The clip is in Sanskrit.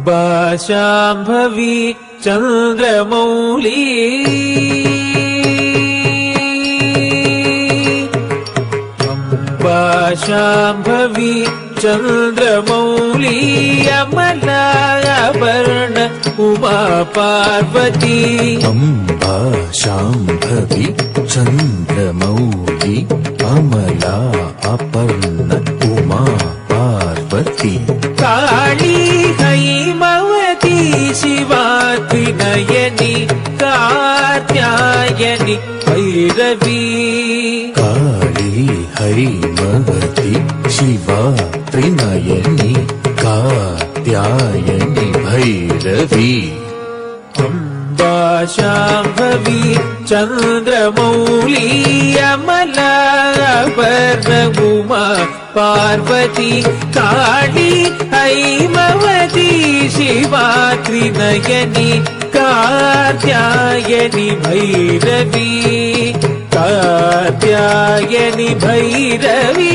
अम्बा शाम्भवी चन्द्रमौली अम्बा शाम्भवी चन्द्रमौली अमलाभरण उमा पार्वती अम्बा शाम्भवी चन्द्रमौली अमला अपर्ण उमा पार्वती काली हैमवती शिवा त्रिनयनी कात्यायनी भैरवी काली हैमवती शिवा त्रिनयनी कात्यायनी भैरवी अम्बा शाम्भवी चन्द्रमौली अमलाभरण उमा पार्वती काली हैमवती शिवा त्रिनयनी कात्यायनी भैरवी कात्यायनी भैरवी